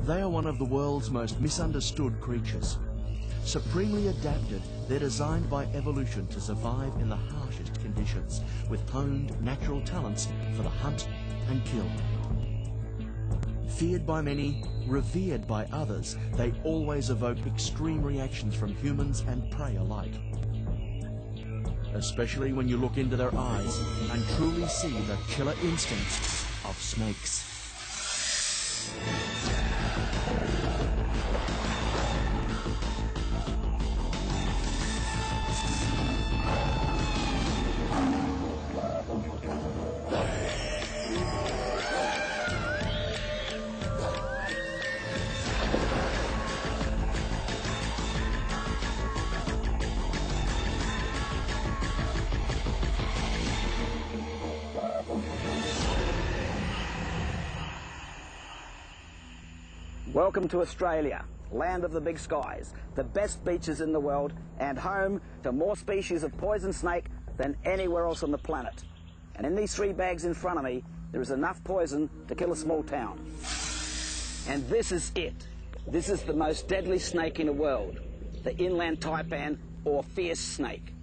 They are one of the world's most misunderstood creatures. Supremely adapted, they're designed by evolution to survive in the harshest conditions, with honed natural talents for the hunt and kill. Feared by many, revered by others, they always evoke extreme reactions from humans and prey alike. Especially when you look into their eyes and truly see the killer instincts of snakes. Welcome to Australia, land of the big skies, the best beaches in the world, and home to more species of poison snake than anywhere else on the planet. And in these 3 bags in front of me, there is enough poison to kill a small town. And this is it. This is the most deadly snake in the world, the inland taipan, or fierce snake.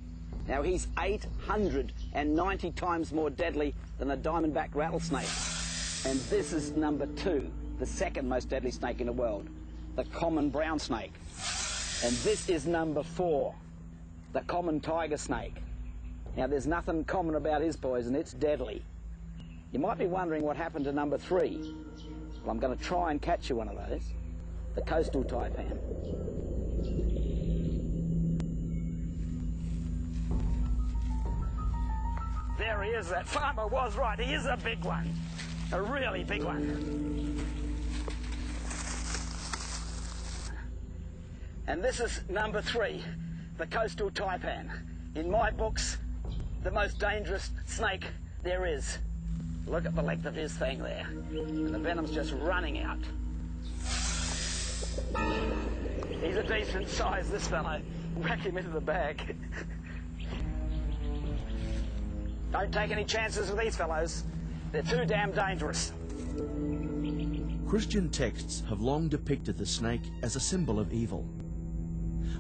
Now he's 890 times more deadly than a diamondback rattlesnake. And this is number 2. The second most deadly snake in the world, the common brown snake. And this is number 4, the common tiger snake. Now there's nothing common about his poison, it's deadly. You might be wondering what happened to number 3. Well, I'm going to try and catch you one of those, the coastal taipan. There he is, that farmer was right, he is a big one, a really big one. And this is number 3, the coastal taipan. In my books, the most dangerous snake there is. Look at the length of his thing there. And the venom's just running out. He's a decent size, this fellow. Whack him into the bag. Don't take any chances with these fellows. They're too damn dangerous. Christian texts have long depicted the snake as a symbol of evil.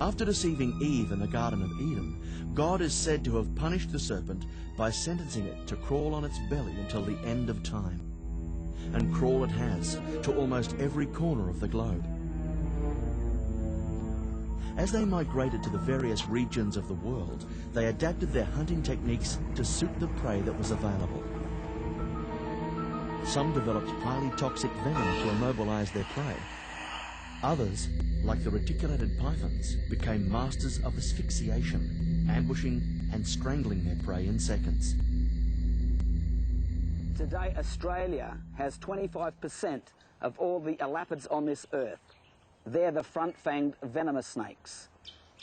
After deceiving Eve in the Garden of Eden, God is said to have punished the serpent by sentencing it to crawl on its belly until the end of time. And crawl it has to almost every corner of the globe. As they migrated to the various regions of the world, they adapted their hunting techniques to suit the prey that was available. Some developed highly toxic venom to immobilize their prey. Others, like the reticulated pythons, became masters of asphyxiation, ambushing and strangling their prey in seconds. Today, Australia has 25% of all the elapids on this earth. They're the front-fanged venomous snakes.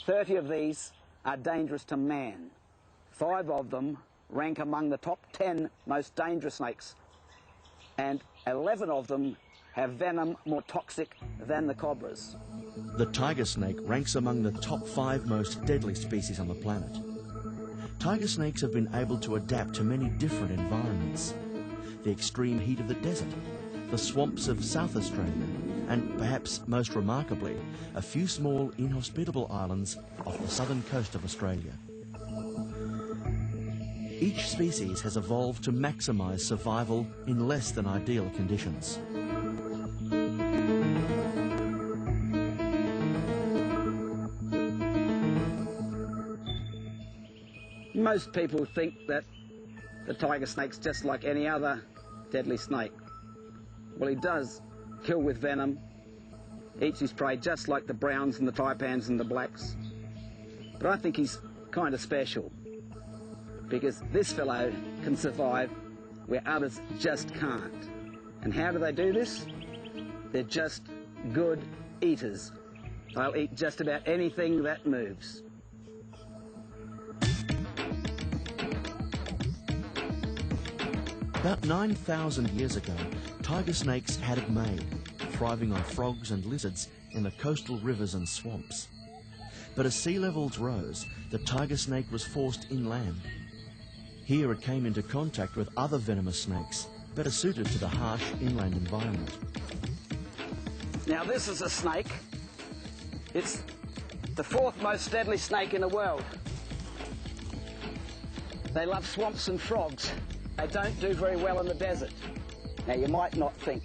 30 of these are dangerous to man. 5 of them rank among the top 10 most dangerous snakes. And 11 of them have venom more toxic than the cobras. The tiger snake ranks among the top 5 most deadly species on the planet. Tiger snakes have been able to adapt to many different environments. The extreme heat of the desert, the swamps of South Australia, and perhaps most remarkably, a few small inhospitable islands off the southern coast of Australia. Each species has evolved to maximize survival in less than ideal conditions. Most people think that the tiger snake's just like any other deadly snake. Well, he does kill with venom, eats his prey just like the browns and the taipans and the blacks. But I think he's kind of special, because this fellow can survive where others just can't. And how do they do this? They're just good eaters. They'll eat just about anything that moves. About 9,000 years ago, tiger snakes had it made, thriving on frogs and lizards in the coastal rivers and swamps. But as sea levels rose, the tiger snake was forced inland. Here it came into contact with other venomous snakes, better suited to the harsh inland environment. Now this is a snake. It's the fourth most deadly snake in the world. They love swamps and frogs. They don't do very well in the desert. Now you might not think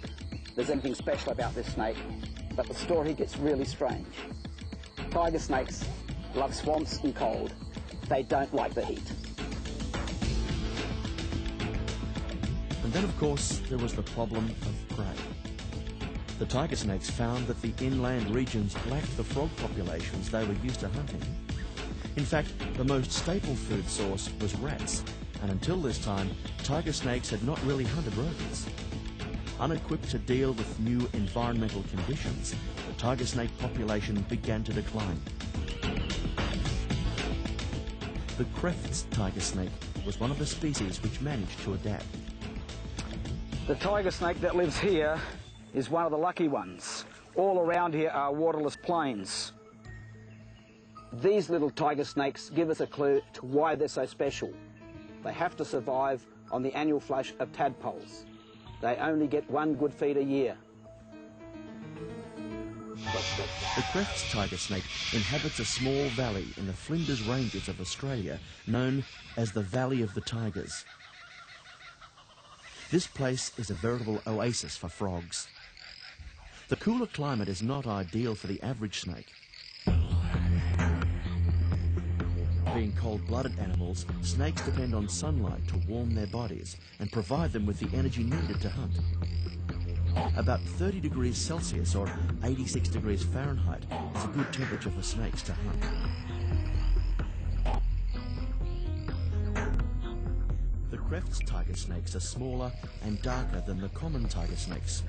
there's anything special about this snake, but the story gets really strange. Tiger snakes love swamps and cold. They don't like the heat. And then, of course, there was the problem of prey. The tiger snakes found that the inland regions lacked the frog populations they were used to hunting. In fact, the most staple food source was rats, and until this time, tiger snakes had not really hunted rodents. Unequipped to deal with new environmental conditions, the tiger snake population began to decline. The Kreft's tiger snake was one of the species which managed to adapt. The tiger snake that lives here is one of the lucky ones. All around here are waterless plains. These little tiger snakes give us a clue to why they're so special. They have to survive on the annual flush of tadpoles. They only get one good feed a year. The Kreft's tiger snake inhabits a small valley in the Flinders Ranges of Australia known as the Valley of the Tigers. This place is a veritable oasis for frogs. The cooler climate is not ideal for the average snake. Being cold-blooded animals, snakes depend on sunlight to warm their bodies and provide them with the energy needed to hunt. About 30 degrees Celsius or 86 degrees Fahrenheit is a good temperature for snakes to hunt. The Kreft's tiger snakes are smaller and darker than the common tiger snakes.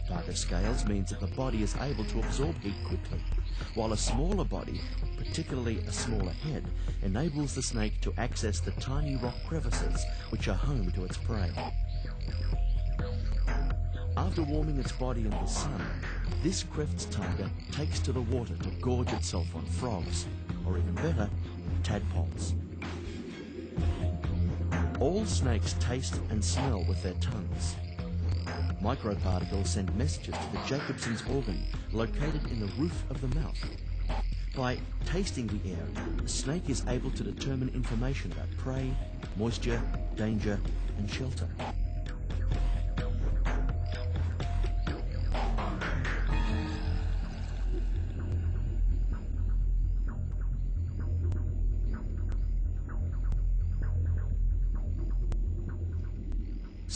Darker scales means that the body is able to absorb heat quickly, while a smaller body, particularly a smaller head, enables the snake to access the tiny rock crevices which are home to its prey. After warming its body in the sun, this Kreft's tiger takes to the water to gorge itself on frogs, or even better, tadpoles. All snakes taste and smell with their tongues. Microparticles send messages to the Jacobson's organ located in the roof of the mouth. By tasting the air, the snake is able to determine information about prey, moisture, danger, and shelter.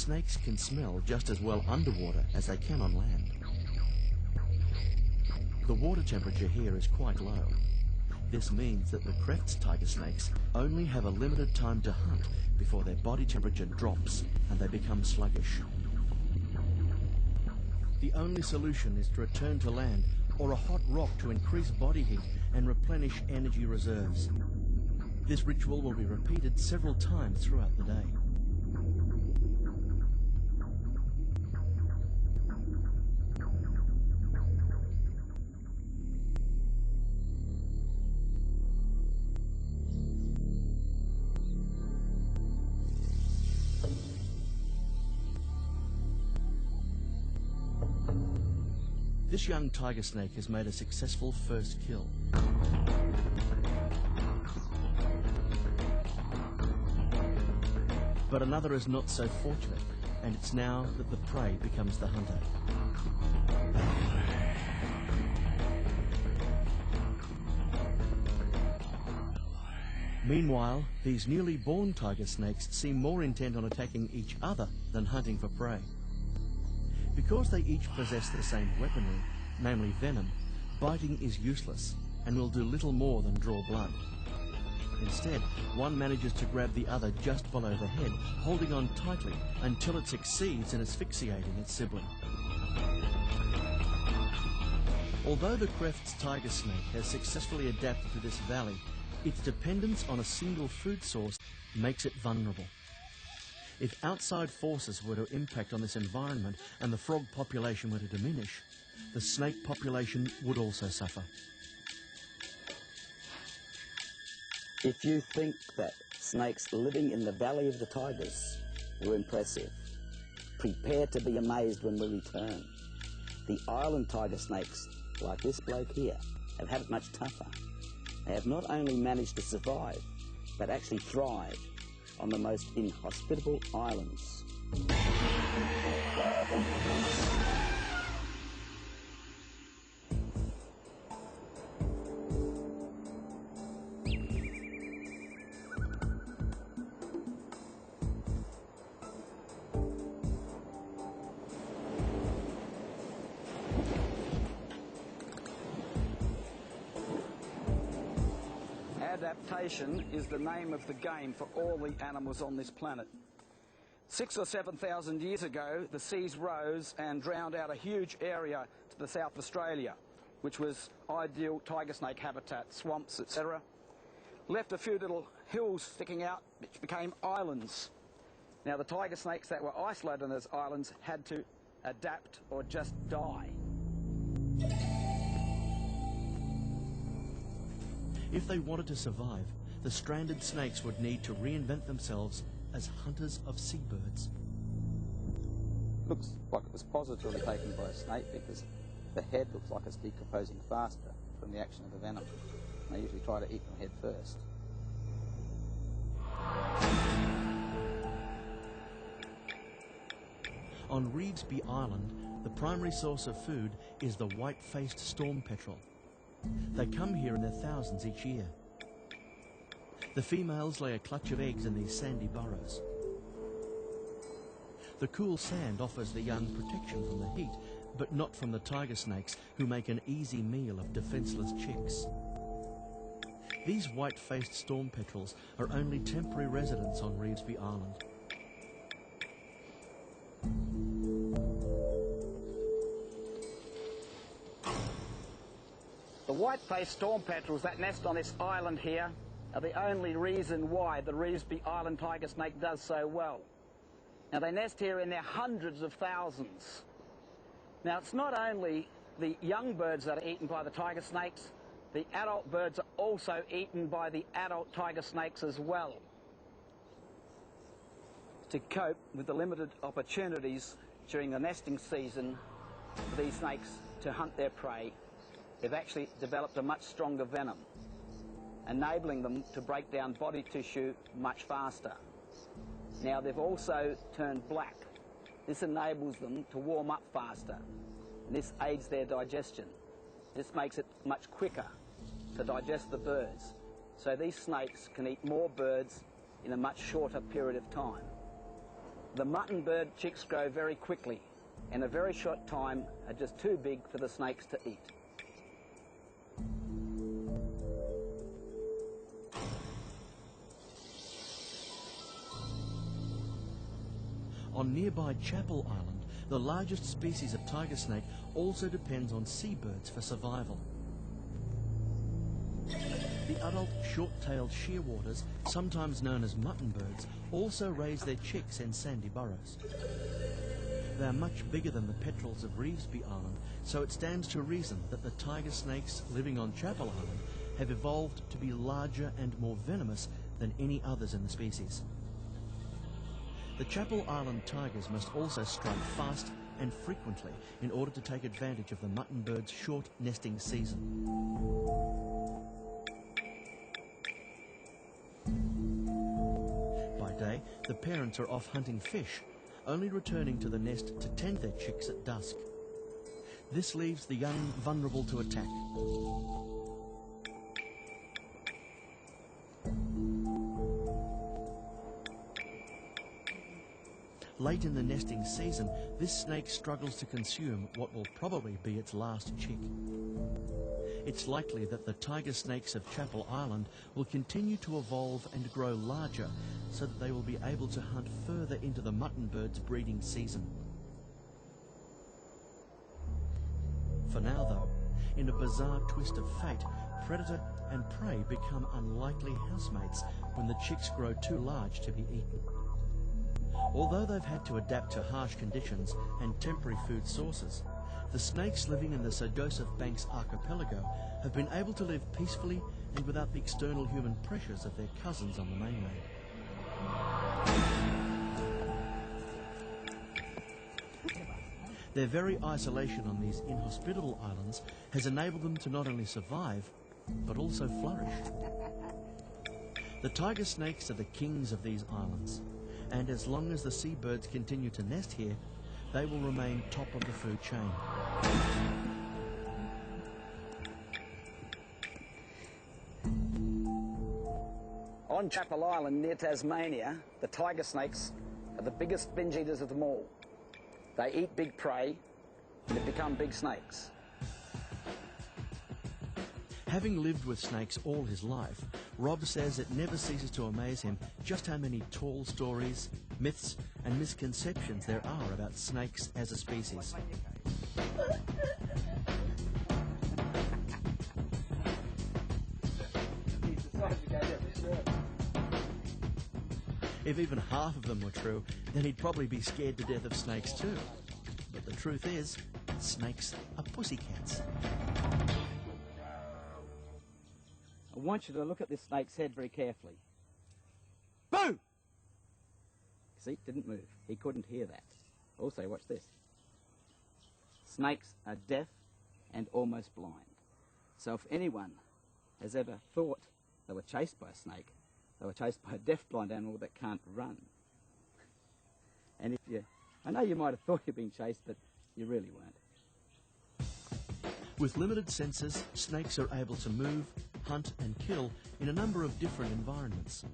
Snakes can smell just as well underwater as they can on land. The water temperature here is quite low. This means that the Kreft's tiger snakes only have a limited time to hunt before their body temperature drops and they become sluggish. The only solution is to return to land or a hot rock to increase body heat and replenish energy reserves. This ritual will be repeated several times throughout the day. This young tiger snake has made a successful first kill. But another is not so fortunate, and it's now that the prey becomes the hunter. Meanwhile, these newly born tiger snakes seem more intent on attacking each other than hunting for prey. Because they each possess the same weaponry, namely venom, biting is useless and will do little more than draw blood. Instead, one manages to grab the other just below the head, holding on tightly until it succeeds in asphyxiating its sibling. Although the Kreft's tiger snake has successfully adapted to this valley, its dependence on a single food source makes it vulnerable. If outside forces were to impact on this environment and the frog population were to diminish, the snake population would also suffer. If you think that snakes living in the Valley of the Tigers were impressive, prepare to be amazed when we return. The island tiger snakes, like this bloke here, have had it much tougher. They have not only managed to survive, but actually thrive on the most inhospitable islands. Adaptation is the name of the game for all the animals on this planet. 6,000 or 7,000 years ago, the seas rose and drowned out a huge area to the South Australia, which was ideal tiger snake habitat, swamps, etc. Left a few little hills sticking out, which became islands. Now, the tiger snakes that were isolated on those islands had to adapt or just die. If they wanted to survive, the stranded snakes would need to reinvent themselves as hunters of seabirds. Looks like it was positively taken by a snake because the head looks like it's decomposing faster from the action of the venom. They usually try to eat the head first. On Revesby Island, the primary source of food is the white-faced storm petrel. They come here in their thousands each year. The females lay a clutch of eggs in these sandy burrows. The cool sand offers the young protection from the heat, but not from the tiger snakes, who make an easy meal of defenceless chicks. These white-faced storm petrels are only temporary residents on Revesby Island. The white-faced storm petrels that nest on this island here are the only reason why the Revesby Island tiger snake does so well. Now, they nest here in their hundreds of thousands. Now, it's not only the young birds that are eaten by the tiger snakes, the adult birds are also eaten by the adult tiger snakes as well. To cope with the limited opportunities during the nesting season for these snakes to hunt their prey, they've actually developed a much stronger venom, enabling them to break down body tissue much faster. Now, they've also turned black. This enables them to warm up faster, and this aids their digestion. This makes it much quicker to digest the birds, so these snakes can eat more birds in a much shorter period of time. The mutton bird chicks grow very quickly, and in a very short time are just too big for the snakes to eat. On nearby Chapel Island, the largest species of tiger snake also depends on seabirds for survival. The adult short-tailed shearwaters, sometimes known as mutton birds, also raise their chicks in sandy burrows. They are much bigger than the petrels of Revesby Island, so it stands to reason that the tiger snakes living on Chapel Island have evolved to be larger and more venomous than any others in the species. The Chapel Island tigers must also strike fast and frequently in order to take advantage of the mutton bird's short nesting season. By day, the parents are off hunting fish, only returning to the nest to tend their chicks at dusk. This leaves the young vulnerable to attack. Late in the nesting season, this snake struggles to consume what will probably be its last chick. It's likely that the tiger snakes of Chapel Island will continue to evolve and grow larger so that they will be able to hunt further into the mutton bird's breeding season. For now, though, in a bizarre twist of fate, predator and prey become unlikely housemates when the chicks grow too large to be eaten. Although they've had to adapt to harsh conditions and temporary food sources, the snakes living in the Sir Joseph Banks archipelago have been able to live peacefully and without the external human pressures of their cousins on the mainland. Their very isolation on these inhospitable islands has enabled them to not only survive, but also flourish. The tiger snakes are the kings of these islands, and as long as the seabirds continue to nest here, they will remain top of the food chain. On Chapel Island near Tasmania, the tiger snakes are the biggest binge eaters of them all. They eat big prey and they become big snakes. Having lived with snakes all his life, Rob says it never ceases to amaze him just how many tall stories, myths and misconceptions there are about snakes as a species. If even half of them were true, then he'd probably be scared to death of snakes too. But the truth is, snakes are pussycats. I want you to look at this snake's head very carefully. Boo! See, didn't move. He couldn't hear that. Also, watch this. Snakes are deaf and almost blind. So if anyone has ever thought they were chased by a snake, they were chased by a deaf-blind animal that can't run. And if you... I know you might have thought you'd been chased, but you really weren't. With limited senses, snakes are able to move, hunt and kill in a number of different environments.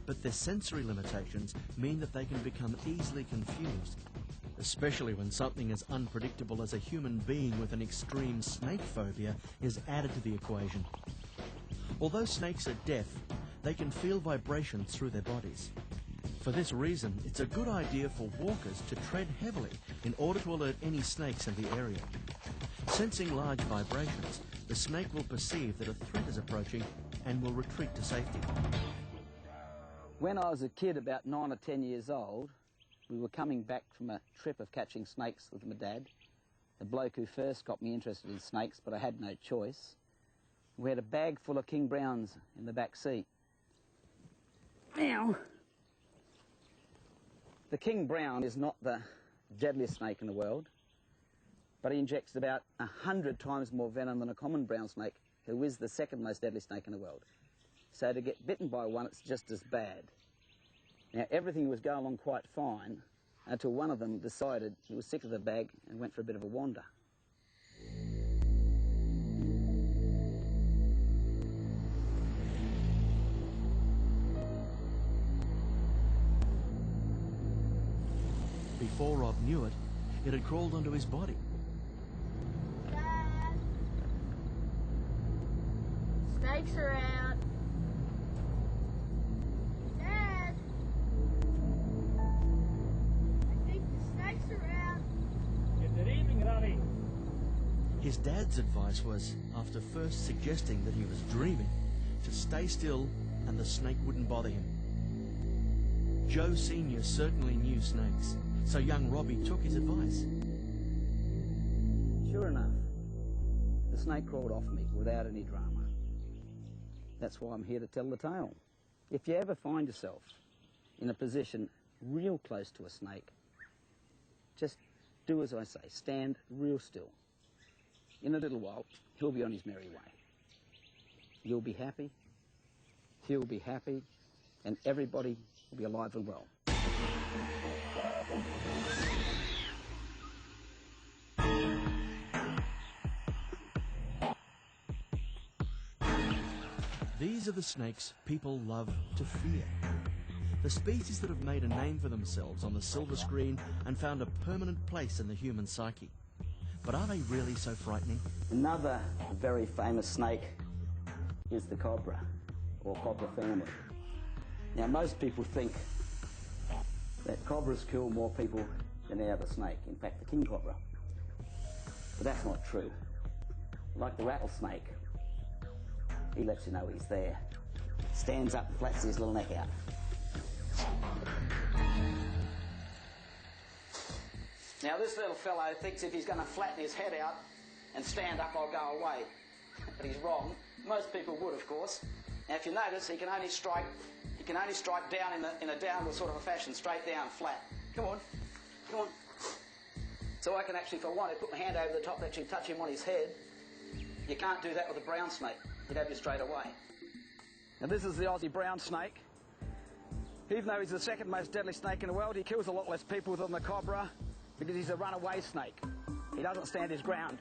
But their sensory limitations mean that they can become easily confused, especially when something as unpredictable as a human being with an extreme snake phobia is added to the equation. Although snakes are deaf, they can feel vibrations through their bodies. For this reason, it's a good idea for walkers to tread heavily in order to alert any snakes in the area. Sensing large vibrations, the snake will perceive that a threat is approaching and will retreat to safety. When I was a kid, about 9 or 10 years old, we were coming back from a trip of catching snakes with my dad. The bloke who first got me interested in snakes, but I had no choice. We had a bag full of king browns in the back seat. Now, the king brown is not the deadliest snake in the world, but he injects about 100 times more venom than a common brown snake, who is the second most deadly snake in the world. So to get bitten by one, it's just as bad. Now, everything was going along quite fine until one of them decided he was sick of the bag and went for a bit of a wander. Before Rob knew it, it had crawled onto his body. Dad, snakes are out. Dad, I think the snakes are out. Good evening, Robbie. His dad's advice was, after first suggesting that he was dreaming, to stay still and the snake wouldn't bother him. Joe Sr. certainly knew snakes, so young Robbie took his advice. Sure enough, the snake crawled off me without any drama. That's why I'm here to tell the tale. If you ever find yourself in a position real close to a snake, just do as I say, stand real still. In a little while, he'll be on his merry way. You'll be happy, he'll be happy, and everybody will be alive and well. These are the snakes people love to fear. The species that have made a name for themselves on the silver screen and found a permanent place in the human psyche. But are they really so frightening? Another very famous snake is the cobra, or cobra family. Now, most people think that cobras kill more people than any other snake, in fact the king cobra. But that's not true. Like the rattlesnake, he lets you know he's there. Stands up and flats his little neck out. Now this little fellow thinks if he's going to flatten his head out and stand up, I'll go away. But he's wrong. Most people would, of course. Now if you notice, he can only strike down in a downward sort of a fashion, straight down, flat. Come on, come on. So I can actually, if I wanted, put my hand over the top and actually touch him on his head. You can't do that with a brown snake. He'd have you straight away. Now this is the Aussie brown snake. Even though he's the second most deadly snake in the world, he kills a lot less people than the cobra because he's a runaway snake. He doesn't stand his ground.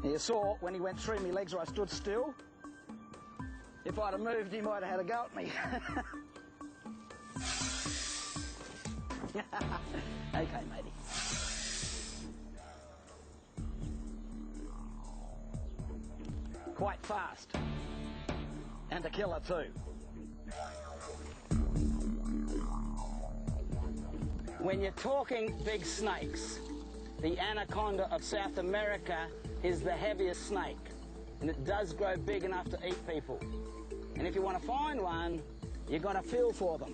Now you saw when he went through my legs where I stood still. If I'd have moved, he might have had a go at me. Okay, matey. Quite fast. And a killer too. When you're talking big snakes, the anaconda of South America is the heaviest snake, and it does grow big enough to eat people. And if you want to find one, you've got to feel for them.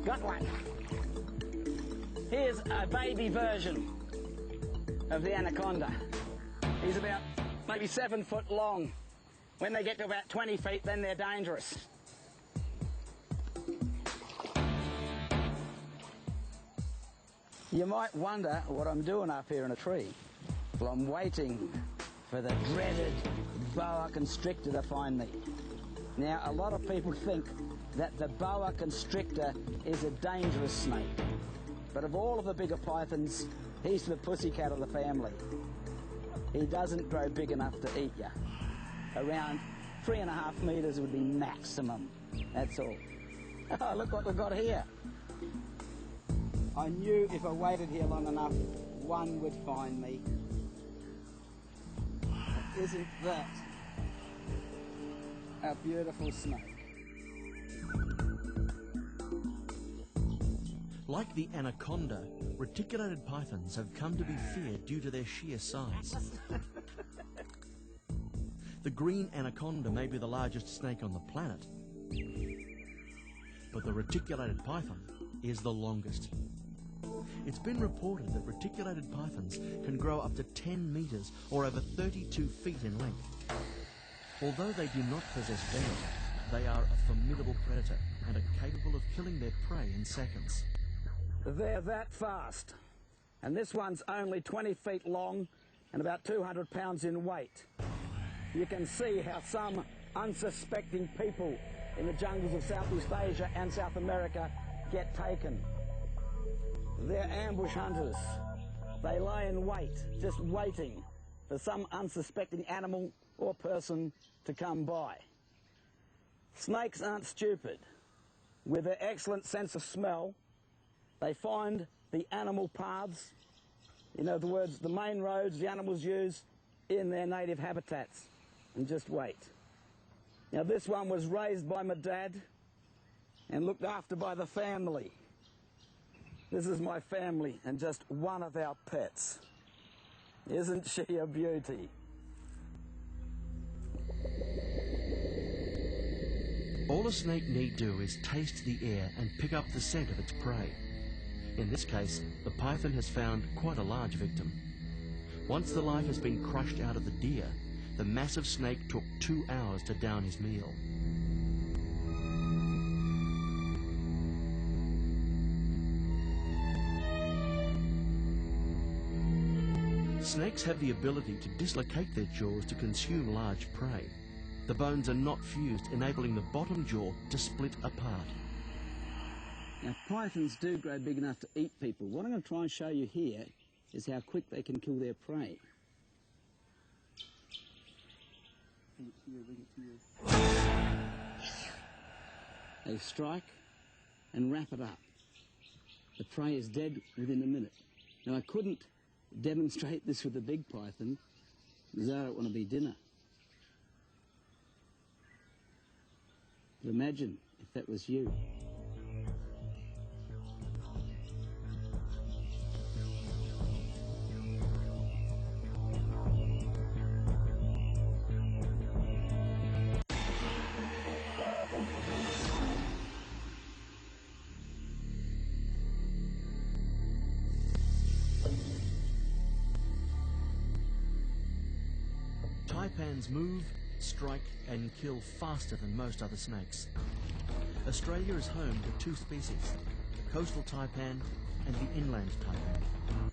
Got one. Here's a baby version of the anaconda. He's about maybe 7 foot long. When they get to about 20 feet, then they're dangerous. You might wonder what I'm doing up here in a tree. Well, I'm waiting for the dreaded boa constrictor to find me. Now, a lot of people think that the boa constrictor is a dangerous snake. But of all of the bigger pythons, he's the pussycat of the family. He doesn't grow big enough to eat you. Around 3.5 metres would be maximum. That's all. Oh, look what we've got here. I knew if I waited here long enough, one would find me. But isn't that a beautiful snake? Like the anaconda, reticulated pythons have come to be feared due to their sheer size. The green anaconda may be the largest snake on the planet, but the reticulated python is the longest. It's been reported that reticulated pythons can grow up to 10 metres or over 32 feet in length. Although they do not possess venom, they are a formidable predator and are capable of killing their prey in seconds. They're that fast. And this one's only 20 feet long and about 200 pounds in weight. You can see how some unsuspecting people in the jungles of Southeast Asia and South America get taken. They're ambush hunters. They lie in wait, just waiting for some unsuspecting animal or person to come by. Snakes aren't stupid. With their excellent sense of smell, they find the animal paths, in other words, the main roads the animals use in their native habitats, and just wait. Now this one was raised by my dad and looked after by the family. This is my family and just one of our pets. Isn't she a beauty? All a snake need do is taste the air and pick up the scent of its prey. In this case, the python has found quite a large victim. Once the life has been crushed out of the deer, the massive snake took 2 hours to down his meal. Snakes have the ability to dislocate their jaws to consume large prey. The bones are not fused, enabling the bottom jaw to split apart. Now, pythons do grow big enough to eat people. What I'm going to try and show you here is how quick they can kill their prey. They strike and wrap it up. The prey is dead within a minute. Now, I couldn't demonstrate this with the big python because I don't want to be dinner. But imagine if that was you. taipans move, strike and kill faster than most other snakes. Australia is home to two species, the coastal taipan and the inland taipan.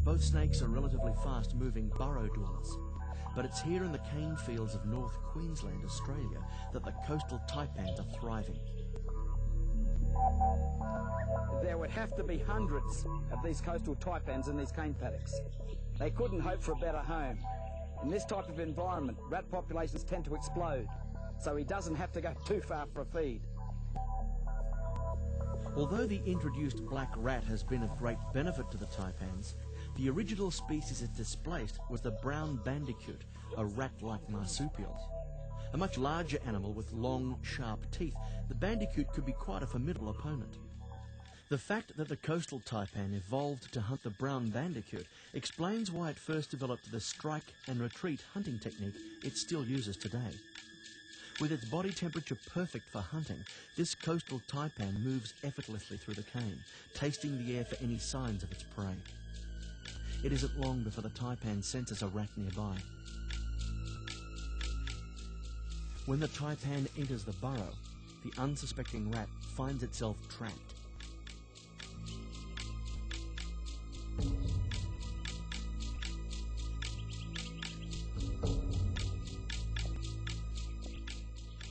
Both snakes are relatively fast-moving burrow dwellers, but it's here in the cane fields of North Queensland, Australia, that the coastal taipans are thriving. There would have to be hundreds of these coastal taipans in these cane paddocks. They couldn't hope for a better home. In this type of environment, rat populations tend to explode, so he doesn't have to go too far for a feed. Although the introduced black rat has been of great benefit to the taipans, the original species it displaced was the brown bandicoot, a rat-like marsupial. A much larger animal with long, sharp teeth, the bandicoot could be quite a formidable opponent. The fact that the coastal taipan evolved to hunt the brown bandicoot explains why it first developed the strike and retreat hunting technique it still uses today. With its body temperature perfect for hunting, this coastal taipan moves effortlessly through the cane, tasting the air for any signs of its prey. It isn't long before the taipan senses a rat nearby. When the taipan enters the burrow, the unsuspecting rat finds itself trapped.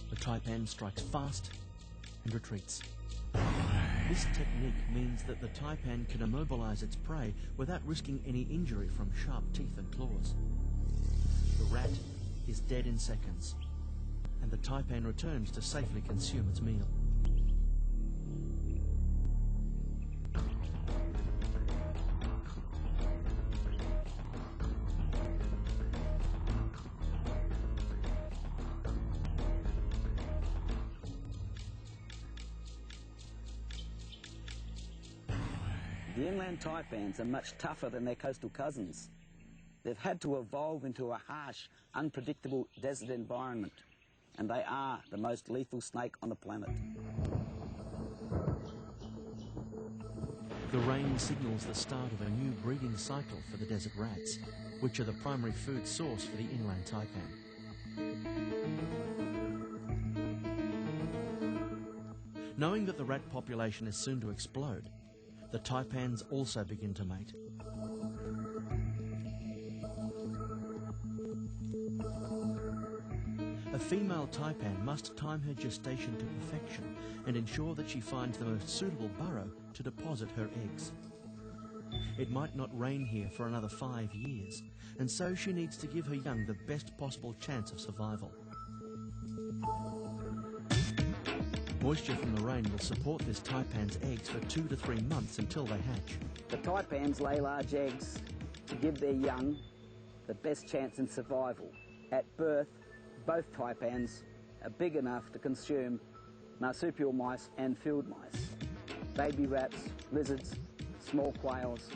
The taipan strikes fast and retreats. This technique means that the taipan can immobilize its prey without risking any injury from sharp teeth and claws. The rat is dead in seconds, and the taipan returns to safely consume its meal. The inland taipans are much tougher than their coastal cousins. They've had to evolve into a harsh, unpredictable desert environment, and they are the most lethal snake on the planet. The rain signals the start of a new breeding cycle for the desert rats, which are the primary food source for the inland taipan. Knowing that the rat population is soon to explode, the taipans also begin to mate. A female taipan must time her gestation to perfection and ensure that she finds the most suitable burrow to deposit her eggs. It might not rain here for another 5 years, and so she needs to give her young the best possible chance of survival. Moisture from the rain will support this taipan's eggs for 2 to 3 months until they hatch. The taipans lay large eggs to give their young the best chance in survival. At birth, both taipans are big enough to consume marsupial mice and field mice, baby rats, lizards, small quails.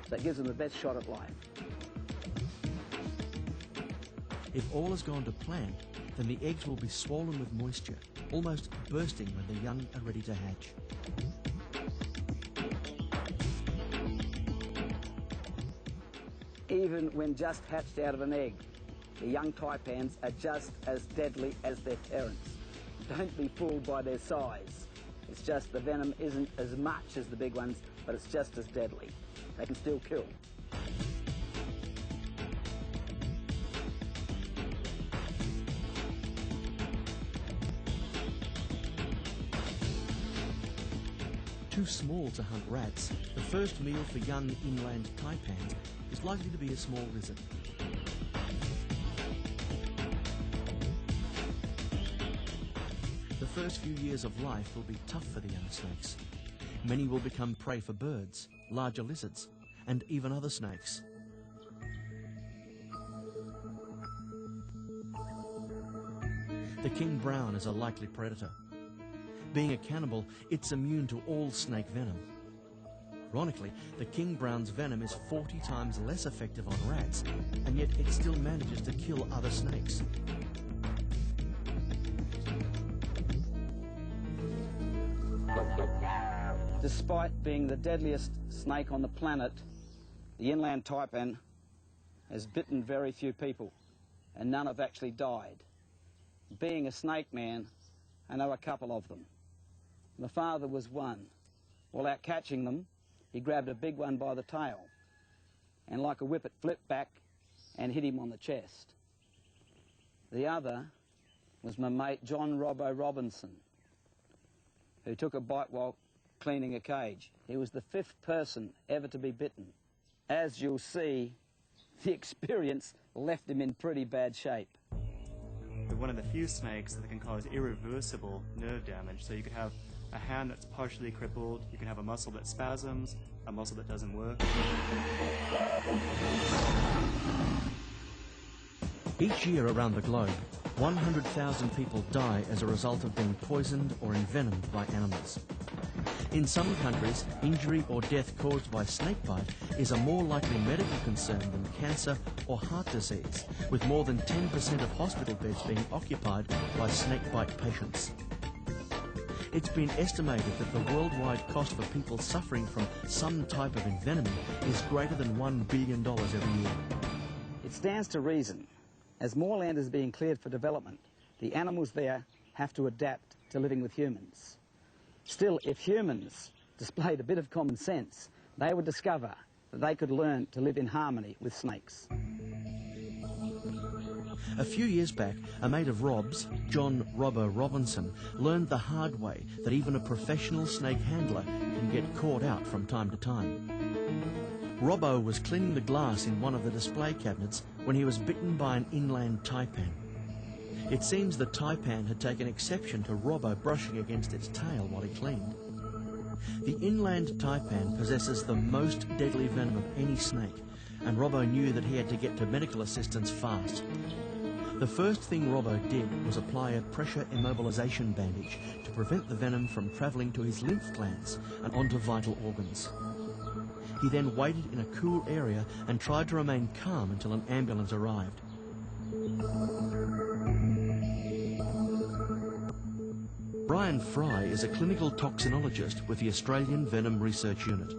That gives them the best shot at life. If all has gone to plan, then the eggs will be swollen with moisture, almost bursting when the young are ready to hatch. Even when just hatched out of an egg, the young taipans are just as deadly as their parents. Don't be fooled by their size. It's just the venom isn't as much as the big ones, but it's just as deadly. They can still kill. Too small to hunt rats, the first meal for young inland taipans is likely to be a small lizard. The first few years of life will be tough for the young snakes. Many will become prey for birds, larger lizards, and even other snakes. The king brown is a likely predator. Being a cannibal, it's immune to all snake venom. Ironically, the king brown's venom is 40 times less effective on rats, and yet it still manages to kill other snakes. Despite being the deadliest snake on the planet, the inland taipan has bitten very few people. and none have actually died. Being a snake man, I know a couple of them. My father was one. While out catching them, he grabbed a big one by the tail, and like a whip it flipped back and hit him on the chest. The other was my mate John Robbo Robinson, who took a bite while cleaning a cage. He was the 5th person ever to be bitten. As you'll see, the experience left him in pretty bad shape. They're one of the few snakes that can cause irreversible nerve damage. So you could have a hand that's partially crippled, you can have a muscle that spasms, a muscle that doesn't work. Each year around the globe, 100,000 people die as a result of being poisoned or envenomed by animals. In some countries, injury or death caused by snakebite is a more likely medical concern than cancer or heart disease, with more than 10% of hospital beds being occupied by snakebite patients. It's been estimated that the worldwide cost for people suffering from some type of envenoming is greater than $1 billion every year. It stands to reason, as more land is being cleared for development, the animals there have to adapt to living with humans. Still, if humans displayed a bit of common sense, they would discover that they could learn to live in harmony with snakes. A few years back, a mate of Rob's, John Robbo Robinson, learned the hard way that even a professional snake handler can get caught out from time to time. Robbo was cleaning the glass in one of the display cabinets when he was bitten by an inland taipan. It seems the taipan had taken exception to Robbo brushing against its tail while he cleaned. The inland taipan possesses the most deadly venom of any snake, and Robbo knew that he had to get to medical assistance fast. The first thing Robbo did was apply a pressure immobilization bandage to prevent the venom from travelling to his lymph glands and onto vital organs. He then waited in a cool area and tried to remain calm until an ambulance arrived. Brian Fry is a clinical toxinologist with the Australian Venom Research Unit.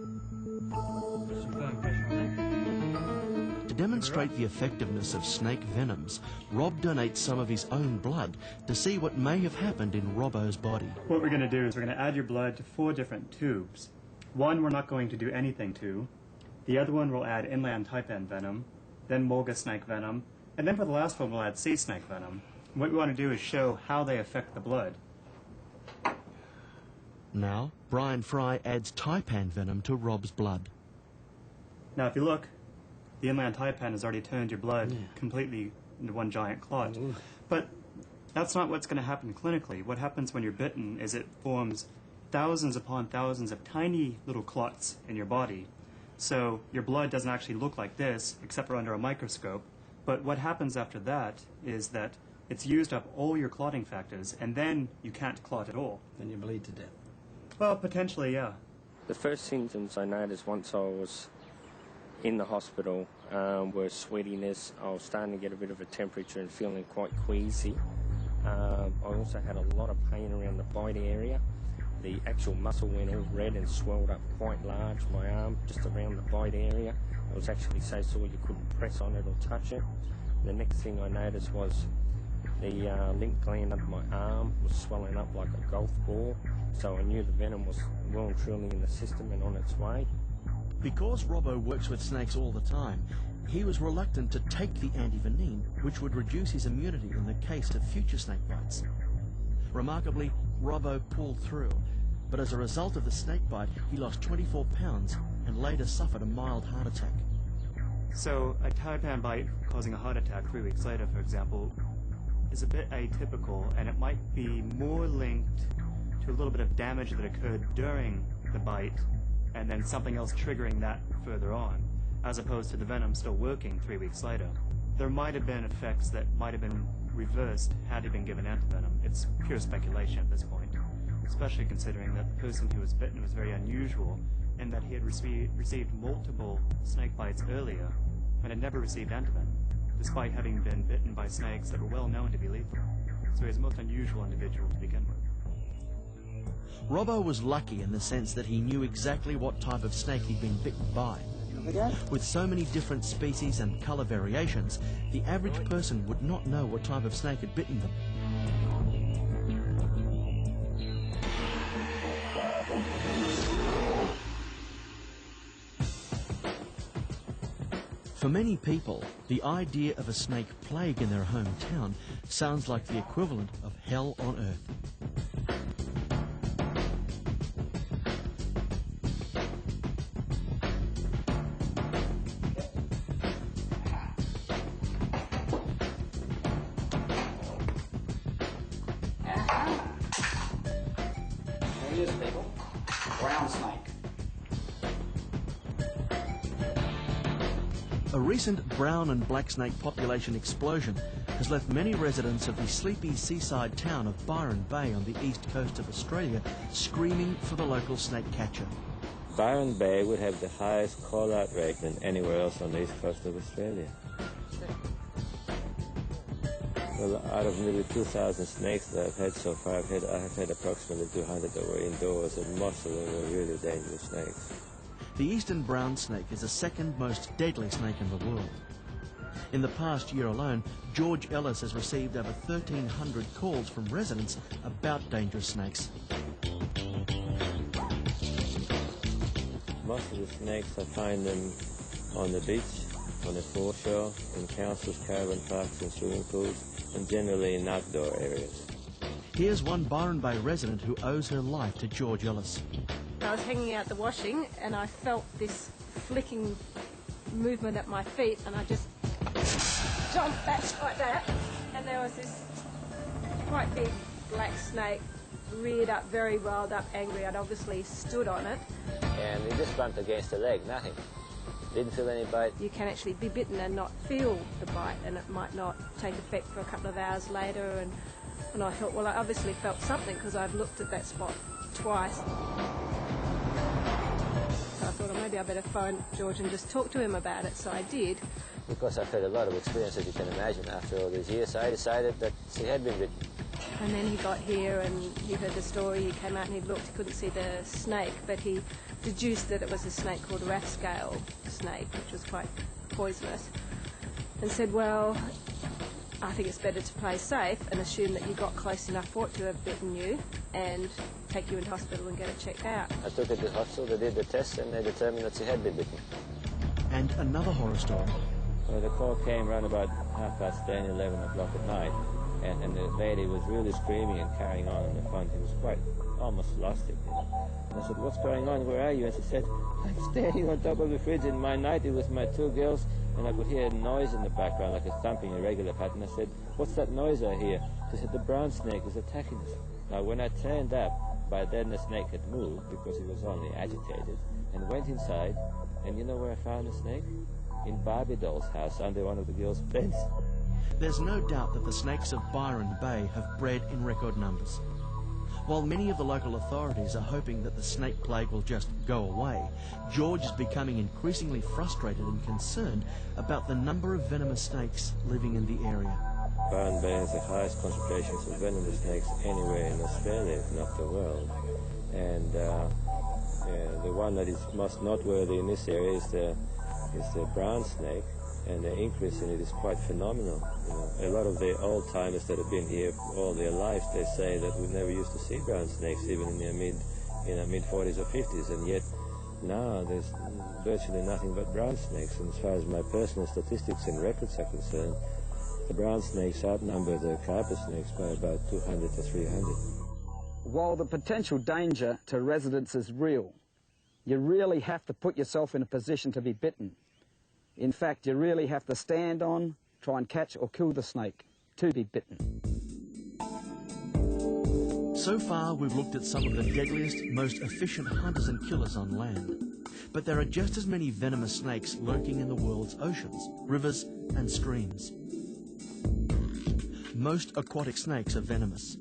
To demonstrate the effectiveness of snake venoms, Rob donates some of his own blood to see what may have happened in Robbo's body. What we're going to do is we're going to add your blood to 4 different tubes. One we're not going to do anything to. The other one we'll add inland taipan venom, then mulga snake venom, and then for the last one we'll add sea snake venom. And what we want to do is show how they affect the blood. Now, Brian Fry adds taipan venom to Rob's blood. Now if you look, the inland taipan has already turned your blood completely into one giant clot. But that's not what's going to happen clinically. What happens when you're bitten is it forms thousands upon thousands of tiny little clots in your body. So your blood doesn't actually look like this, except for under a microscope. But what happens after that is that it's used up all your clotting factors, and then you can't clot at all. Then you bleed to death. Well, potentially, yeah. The first symptoms I noticed once I was in the hospital were sweatiness. I was starting to get a bit of a temperature and feeling quite queasy. I also had a lot of pain around the bite area. The actual muscle went all red and swelled up quite large, my arm, just around the bite area. It was actually so sore you couldn't press on it or touch it. The next thing I noticed was the lymph gland under my arm was swelling up like a golf ball, so I knew the venom was well and truly in the system and on its way. Because Robbo works with snakes all the time, he was reluctant to take the antivenin, which would reduce his immunity in the case of future snake bites. Remarkably, Robbo pulled through, but as a result of the snake bite, he lost 24 pounds and later suffered a mild heart attack. So a taipan bite causing a heart attack 3 weeks later, for example, is a bit atypical, and it might be more linked to a little bit of damage that occurred during the bite and then something else triggering that further on, as opposed to the venom still working 3 weeks later. There might have been effects that might have been reversed had he been given antivenom. It's pure speculation at this point, especially considering that the person who was bitten was very unusual in that he had received multiple snake bites earlier and had never received antivenom, despite having been bitten by snakes that were well known to be lethal. So he's a most unusual individual to begin with. Robbo was lucky in the sense that he knew exactly what type of snake he'd been bitten by. With so many different species and colour variations, the average person would not know what type of snake had bitten them. For many people, the idea of a snake plague in their hometown sounds like the equivalent of hell on earth. There he is, people. Brown snake. A recent brown and black snake population explosion has left many residents of the sleepy seaside town of Byron Bay on the east coast of Australia screaming for the local snake catcher. Byron Bay would have the highest call-out rate than anywhere else on the east coast of Australia. Well, out of nearly 2,000 snakes that I've had so far, I have had approximately 200 that were indoors, and most of them were really dangerous snakes. The eastern brown snake is the second most deadly snake in the world. In the past year alone, George Ellis has received over 1,300 calls from residents about dangerous snakes. Most of the snakes, I find them on the beach, on the foreshore, in councils, caravan parks and swimming pools, and generally in outdoor areas. Here's one Byron Bay resident who owes her life to George Ellis. I was hanging out the washing and I felt this flicking movement at my feet and I just jumped back like that, and there was this quite big black snake reared up, very riled up, angry. I'd obviously stood on it. And he just bumped against a leg, nothing. Didn't feel any bite. You can actually be bitten and not feel the bite, and it might not take effect for a couple of hours later, and I thought, well, I obviously felt something because I'd looked at that spot twice. So I thought, oh, maybe I better phone George and just talk to him about it, so I did. Because I've had a lot of experience, as you can imagine, after all these years, I decided that she had been bitten. And then he got here and he heard the story, he came out and he looked, he couldn't see the snake, but he deduced that it was a snake called a rathscale snake, which was quite poisonous, and said, well, I think it's better to play safe and assume that you got close enough for it to have bitten you and take you into hospital and get it checked out. I took her to the hospital, they did the test, and they determined that she had been bitten. And another horror story. Well, the call came around about 10:30, 11 o'clock at night, and the lady was really screaming and carrying on in the front. It was quite almost lost it. And I said, what's going on? Where are you? And she said, I'm standing on top of the fridge in my nightie with my two girls, and I could hear a noise in the background, like a thumping, a regular pattern. I said, what's that noise I hear? She said, the brown snake is attacking us. Now, when I turned up, by then the snake had moved, because it was only agitated, and went inside, and you know where I found the snake? In Barbie doll's house, under one of the girls' beds. There's no doubt that the snakes of Byron Bay have bred in record numbers. While many of the local authorities are hoping that the snake plague will just go away, George is becoming increasingly frustrated and concerned about the number of venomous snakes living in the area. Byron Bay has the highest concentrations of venomous snakes anywhere in Australia, if not the world. And the one that is most noteworthy in this area is the brown snake, and the increase in it is quite phenomenal. You know, a lot of the old-timers that have been here all their lives, they say that we never used to see brown snakes even in their mid-40s or 50s, and yet now there's virtually nothing but brown snakes. And as far as my personal statistics and records are concerned, the brown snakes outnumber the carpet snakes by about 200 to 300. While the potential danger to residents is real, you really have to put yourself in a position to be bitten. In fact, you really have to stand on, try and catch or kill the snake to be bitten. So far, we've looked at some of the deadliest, most efficient hunters and killers on land. But there are just as many venomous snakes lurking in the world's oceans, rivers and streams. Most aquatic snakes are venomous.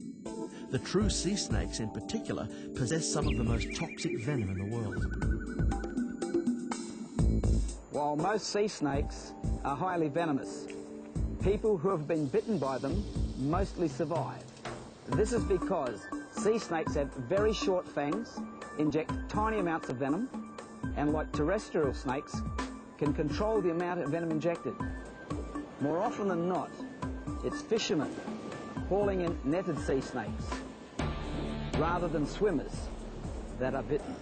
The true sea snakes in particular possess some of the most toxic venom in the world. While most sea snakes are highly venomous, people who have been bitten by them mostly survive. This is because sea snakes have very short fangs, inject tiny amounts of venom, and like terrestrial snakes, can control the amount of venom injected. More often than not, it's fishermen hauling in netted sea snakes rather than swimmers that are bitten.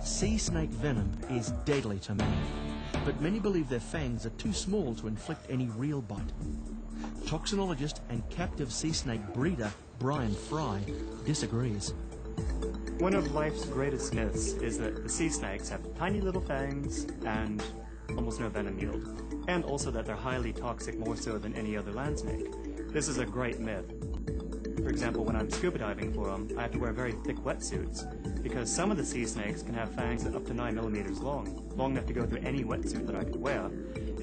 Sea snake venom is deadly to man, but many believe their fangs are too small to inflict any real bite. Toxinologist and captive sea snake breeder Brian Fry disagrees. One of life's greatest myths is that the sea snakes have tiny little fangs and almost no venom yield, and also that they're highly toxic, more so than any other land snake. This is a great myth. For example, when I'm scuba diving for them, I have to wear very thick wetsuits because some of the sea snakes can have fangs up to 9 millimeters long enough to go through any wetsuit that I could wear.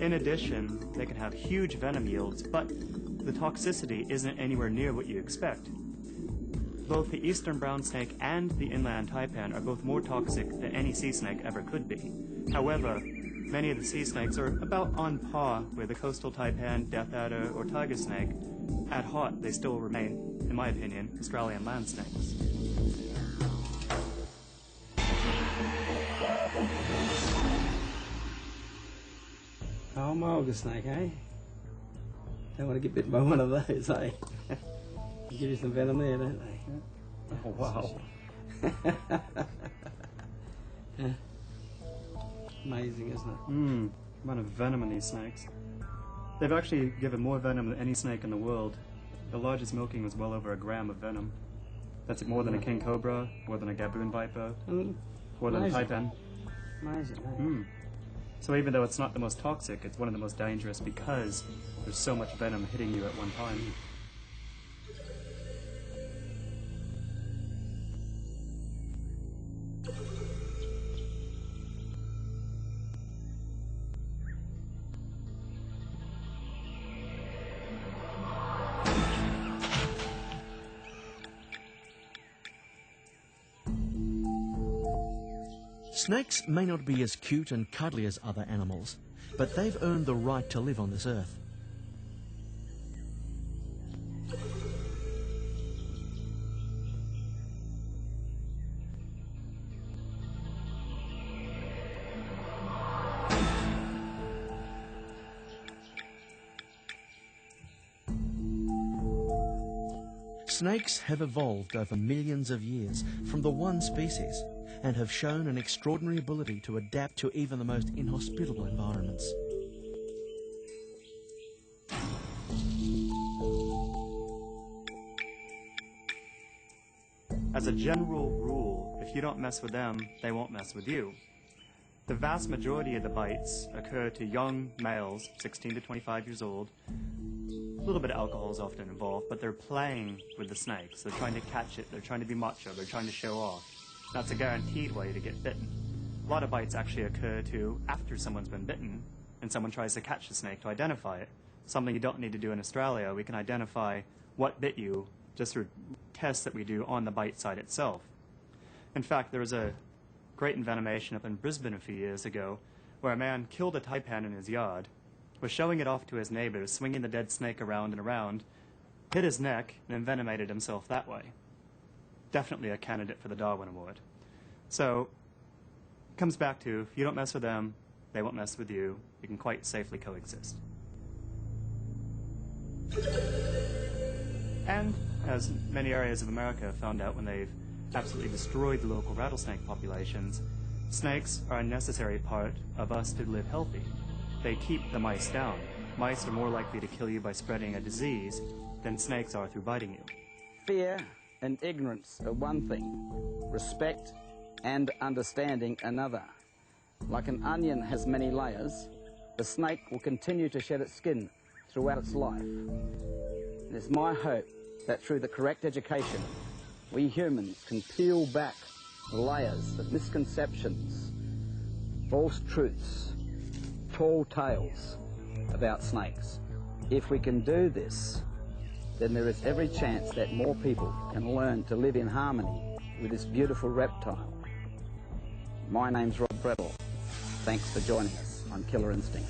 In addition, they can have huge venom yields, but the toxicity isn't anywhere near what you expect. Both the eastern brown snake and the inland taipan are both more toxic than any sea snake ever could be. However, many of the sea snakes are about on par with the coastal taipan, death adder, or tiger snake. At heart, they still remain, in my opinion, Australian land snakes. Oh, mulga snake, eh? Don't want to get bitten by one of those, eh? They give you some venom there, don't they? Oh, wow. Yeah. Amazing, isn't it? Amount of venom in these snakes. They've actually given more venom than any snake in the world. The largest milking was well over 1 gram of venom. That's more than a king cobra, more than a gaboon viper, more than a taipan. Amazing, eh? So even though it's not the most toxic, it's one of the most dangerous because there's so much venom hitting you at one time. Snakes may not be as cute and cuddly as other animals, but they've earned the right to live on this earth. Snakes have evolved over millions of years from the one species and have shown an extraordinary ability to adapt to even the most inhospitable environments. As a general rule, if you don't mess with them, they won't mess with you. The vast majority of the bites occur to young males, 16 to 25 years old. A little bit of alcohol is often involved, but they're playing with the snakes. They're trying to catch it, they're trying to be macho, they're trying to show off. That's a guaranteed way to get bitten. A lot of bites actually occur to after someone's been bitten and someone tries to catch the snake to identify it. Something you don't need to do in Australia. We can identify what bit you just through tests that we do on the bite site itself. In fact, there was a great envenomation up in Brisbane a few years ago where a man killed a taipan in his yard, was showing it off to his neighbors, swinging the dead snake around and around, hit his neck, and envenomated himself that way. Definitely a candidate for the Darwin Award. So, it comes back to, if you don't mess with them, they won't mess with you. You can quite safely coexist. And, as many areas of America have found out when they've absolutely destroyed the local rattlesnake populations, snakes are a necessary part of us to live healthy. They keep the mice down. Mice are more likely to kill you by spreading a disease than snakes are through biting you. Fear and ignorance are one thing, respect and understanding another. Like an onion has many layers, the snake will continue to shed its skin throughout its life. It is my hope that through the correct education, we humans can peel back the layers of misconceptions, false truths, tall tales about snakes. If we can do this, then there is every chance that more people can learn to live in harmony with this beautiful reptile. My name's Rob Brettle. Thanks for joining us on Killer Instinct.